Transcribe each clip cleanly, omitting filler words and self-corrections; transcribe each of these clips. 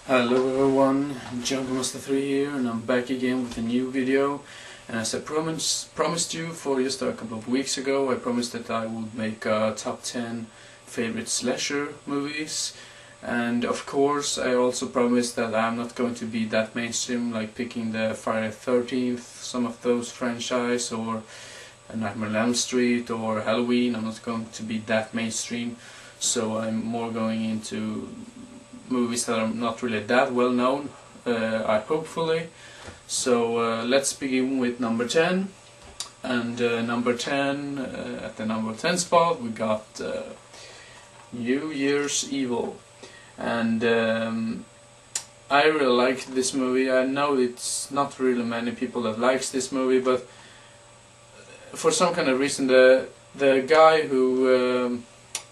Hello everyone, Jungle3 here, and I'm back again with a new video. And as I promised you for just a couple of weeks ago, I promised that I would make a top 10 favorite slasher movies. And of course I also promised that I'm not going to be that mainstream, like picking the Friday the 13th, some of those franchise, or Nightmare on Elm Street or Halloween. I'm not going to be that mainstream, so I'm more going into movies that are not really that well known, hopefully. So let's begin with number 10. And number 10, at the number 10 spot, we got New Year's Evil. And I really liked this movie. I know it's not really many people that likes this movie, but for some kind of reason the guy who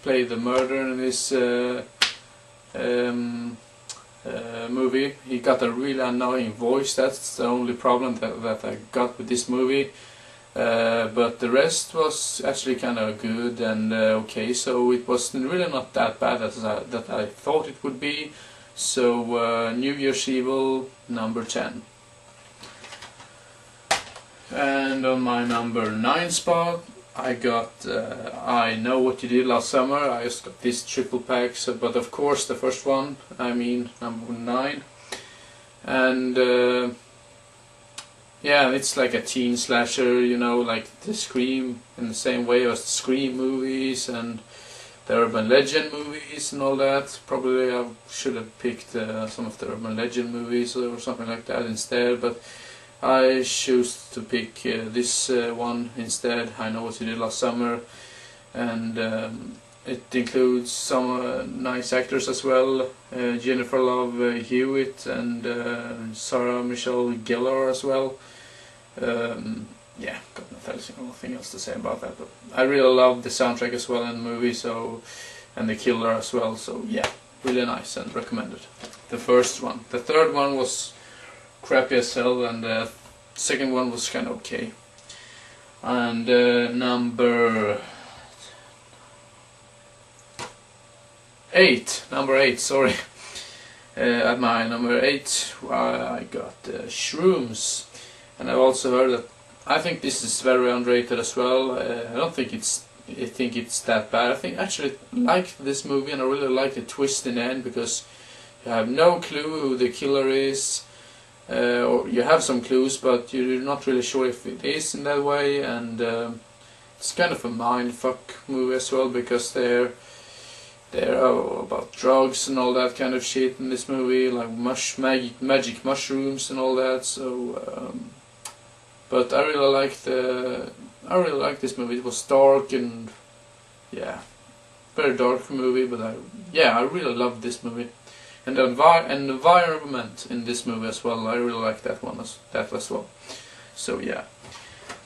played the murderer in this movie, he got a really annoying voice. That's the only problem that I got with this movie, but the rest was actually kind of good and okay, so it was really not that bad as that I thought it would be. So New Year's Evil, number 10. And on my number 9 spot, I got I Know What You Did Last Summer. I just got this triple pack, but of course the first one, I mean number 9. And yeah, it's like a teen slasher, you know, like the Scream, in the same way as the Scream movies and the Urban Legend movies and all that. Probably I should have picked some of the Urban Legend movies or something like that instead, but I choose to pick this one instead, I Know What You Did Last Summer. And it includes some nice actors as well, Jennifer Love Hewitt and Sarah Michelle Gellar as well. Yeah, got nothing else to say about that, but I really love the soundtrack as well in the movie, so, and the killer as well, so yeah, really nice and recommended. The first one. The third one was crappy as hell, and the second one was kind of okay. And number 8, sorry. At my number 8, I got Shrooms, and I've also heard that I think this is very underrated as well. I don't think it's that bad. I think I actually like this movie, and I really like the twist in the end, because you have no clue who the killer is. Or you have some clues, but you're not really sure if it is in that way, and it's kind of a mindfuck movie as well, because they're about drugs and all that kind of shit in this movie, like magic mushrooms and all that. So, but I really like this movie. It was dark and yeah, very dark movie, but I really loved this movie. And the environment in this movie as well, I really like that as well. So yeah,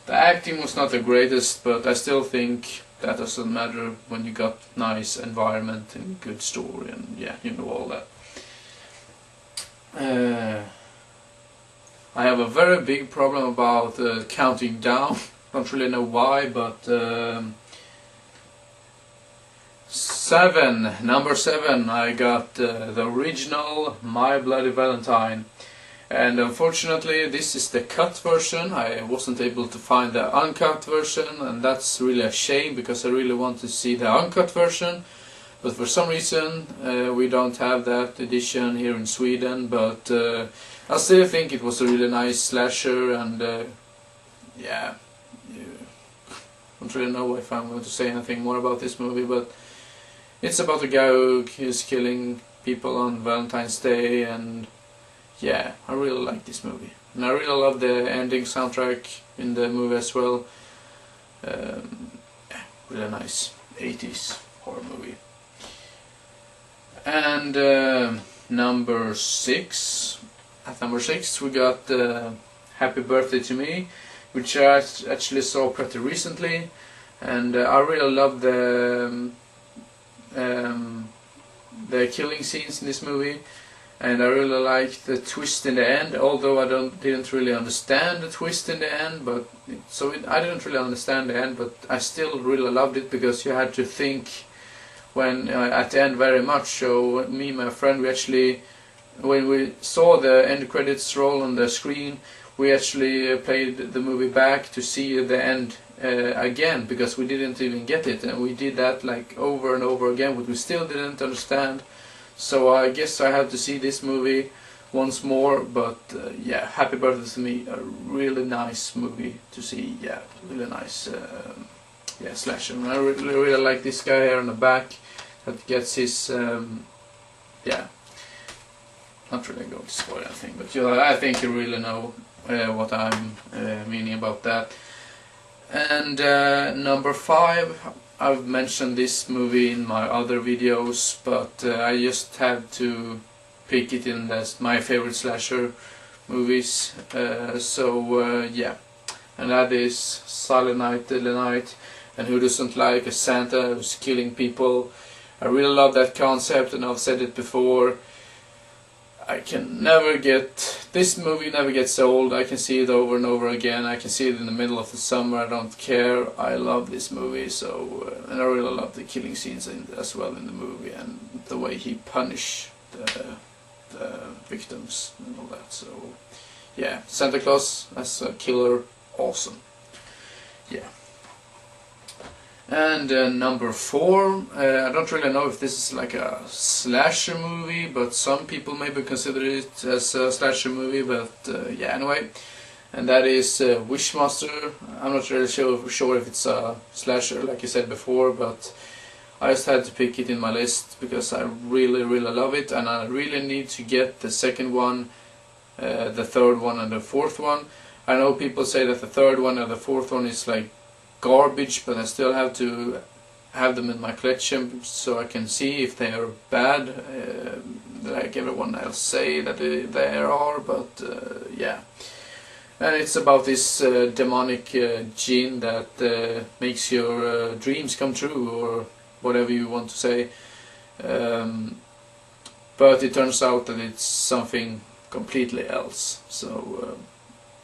the acting was not the greatest, but I still think that doesn't matter when you got nice environment and good story, and yeah, you know, all that. I have a very big problem about counting down. Don't really know why, but number 7, I got the original My Bloody Valentine, and unfortunately this is the cut version. I wasn't able to find the uncut version, and that's really a shame, because I really want to see the uncut version, but for some reason we don't have that edition here in Sweden. But I still think it was a really nice slasher, and yeah, I don't really know if I'm going to say anything more about this movie, but it's about a guy who is killing people on Valentine's Day, and yeah, I really like this movie. And I really love the ending soundtrack in the movie as well. Yeah, really nice 80s horror movie. And number 6. At number 6 we got Happy Birthday to Me, which I actually saw pretty recently, and I really love the killing scenes in this movie, and I really like the twist in the end, although I didn't really understand the twist in the end, but I didn't really understand the end, but I still really loved it, because you had to think when at the end very much. So me and my friend, we actually when we saw the end credits roll on the screen, we actually played the movie back to see the end again, because we didn't even get it, and we did that like over and over again, but we still didn't understand. So I guess I have to see this movie once more. But yeah, Happy Birthday to Me, a really nice movie to see. Yeah, really nice yeah, slasher. And I really like this guy here on the back that gets his yeah, not really going to spoil anything, but I think you really know what I'm meaning about that. And number 5, I've mentioned this movie in my other videos, but I just had to pick it in as my favorite slasher movies. Yeah, and that is Silent Night, Deadly Night. And who doesn't like a Santa who's killing people? I really love that concept, and I've said it before. I can never get, this movie never gets old. I can see it over and over again. I can see it in the middle of the summer. I don't care. I love this movie. So and I really love the killing scenes as well in the movie, and the way he punished the victims and all that. So yeah, Santa Claus as a killer, awesome. Yeah. And number 4, I don't really know if this is like a slasher movie, but some people maybe consider it as a slasher movie, but yeah, anyway. And that is Wishmaster. I'm not really sure if it's a slasher, like I said before, but I just had to pick it in my list because I really love it, and I really need to get the second one, the third one and the fourth one. I know people say that the third one and the fourth one is like garbage, but I still have to have them in my collection so I can see if they are bad, like everyone else say that they are, but yeah. And it's about this demonic jinn that makes your dreams come true, or whatever you want to say, but it turns out that it's something completely else. So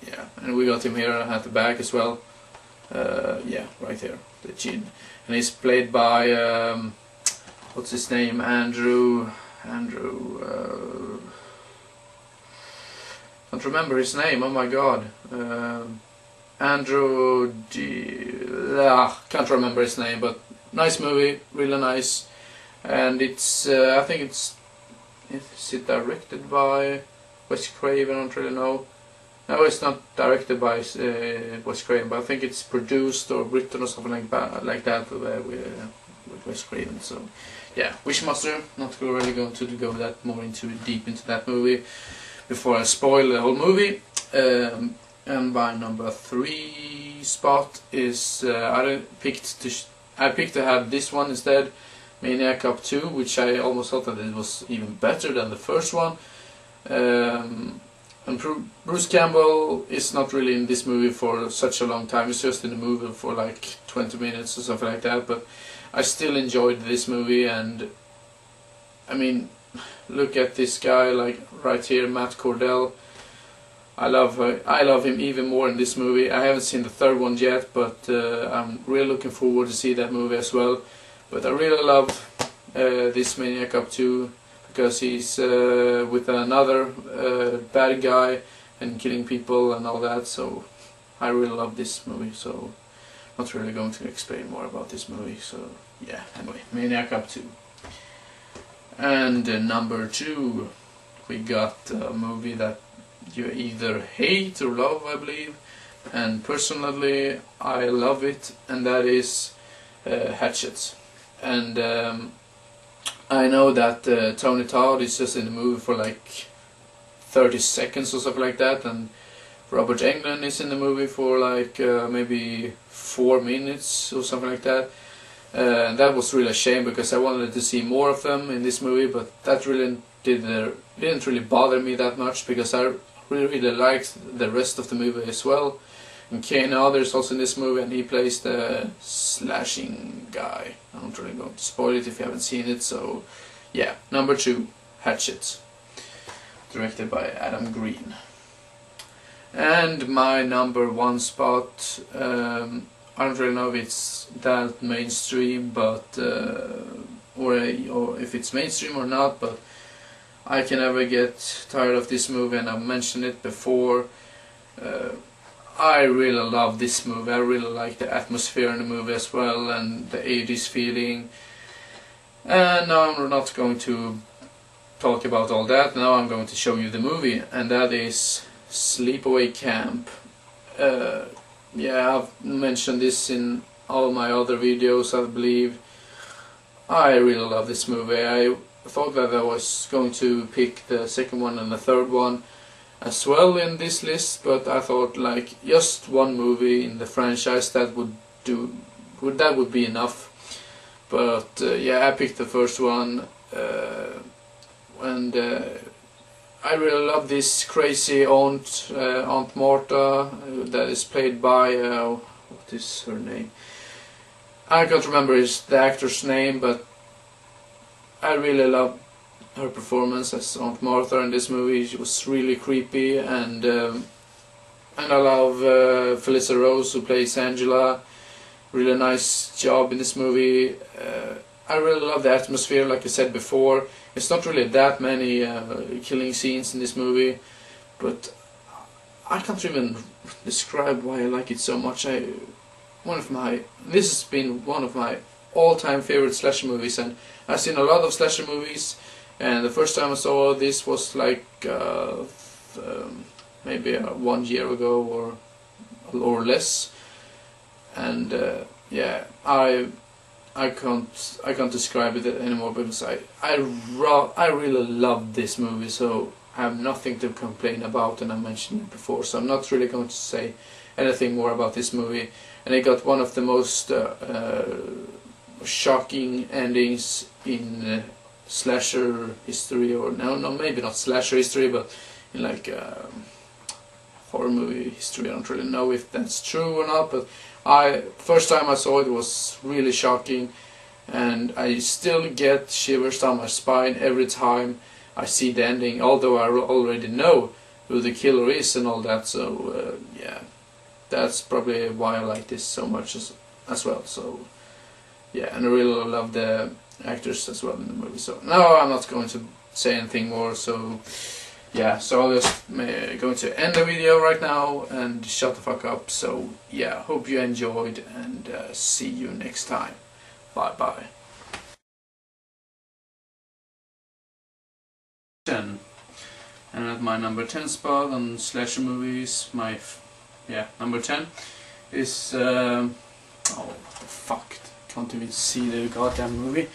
yeah, and we got him here at the back as well. Yeah, right here, the Jinn, and he's played by what's his name, Andrew. Can't remember his name. Oh my God, Andrew. Can't remember his name, but nice movie, really nice, and it's I think is it directed by Wes Craven? I don't really know. No, it's not directed by Wes Craven, but I think it's produced or written or something like that with Wes Craven. So, yeah, Wishmaster. Not really going to go that more deep into that movie before I spoil the whole movie. And my number 3 spot is I picked to have this one instead, Maniac Cop 2, which I almost thought that it was even better than the first one. And Bruce Campbell is not really in this movie for such a long time. He's just in the movie for like 20 minutes or something like that. But I still enjoyed this movie, and I mean, look at this guy, like right here, Matt Cordell. I love him even more in this movie. I haven't seen the third one yet, but I'm really looking forward to see that movie as well. But I really love this Maniac Cop 2. Because he's with another bad guy and killing people and all that, so I really love this movie. So not really going to explain more about this movie. So yeah, anyway, Maniac Cop 2. And number 2, we got a movie that you either hate or love, I believe. And personally, I love it, and that is Hatchet. And I know that Tony Todd is just in the movie for like 30 seconds or something like that, and Robert Englund is in the movie for like maybe 4 minutes or something like that. And that was really a shame, because I wanted to see more of them in this movie, but that really didn't really bother me that much, because I really liked the rest of the movie as well. And Kane Hodder is also in this movie, and he plays the slashing guy. I'm not really going to spoil it if you haven't seen it. So yeah, number 2, Hatchet, directed by Adam Green. And my number 1 spot, I don't really know if it's that mainstream, but or if it's mainstream or not, but I can never get tired of this movie, and I've mentioned it before. I really love this movie. I really like the atmosphere in the movie as well, and the 80s feeling. And now I'm not going to talk about all that. Now I'm going to show you the movie, and that is Sleepaway Camp. Yeah, I've mentioned this in all my other videos, I believe. I really love this movie. I thought that I was going to pick the second one and the third one as well in this list, but I thought like just one movie in the franchise that would be enough. But yeah, I picked the first one, and I really love this crazy Aunt Martha that is played by what is her name? I can't remember the actor's name, but I really love her performance as Aunt Martha in this movie. She was really creepy, and I love Felissa Rose, who plays Angela. Really nice job in this movie. I really love the atmosphere, like I said before. It's not really that many killing scenes in this movie, but I can't even describe why I like it so much. This has been one of my all-time favorite slasher movies, and I've seen a lot of slasher movies, and the first time I saw this was like maybe 1 year ago or less, and yeah, I can't describe it anymore, because I really love this movie, so I have nothing to complain about, and I mentioned it before, so I'm not really going to say anything more about this movie. And it got one of the most shocking endings in slasher history, or no, maybe not slasher history, but in like horror movie history. I don't really know if that's true or not, but first time I saw it was really shocking, and I still get shivers down my spine every time I see the ending, although I already know who the killer is and all that. So yeah, that's probably why I like this so much as well. So yeah, and I really love the actors as well in the movie. So now I'm not going to say anything more, so yeah, so I'll just going to end the video right now and shut the fuck up. So yeah, hope you enjoyed, and see you next time. Bye bye. 10. And at my number 10 spot on slasher movies, number 10 is oh, what the fuck, can't even see the goddamn movie.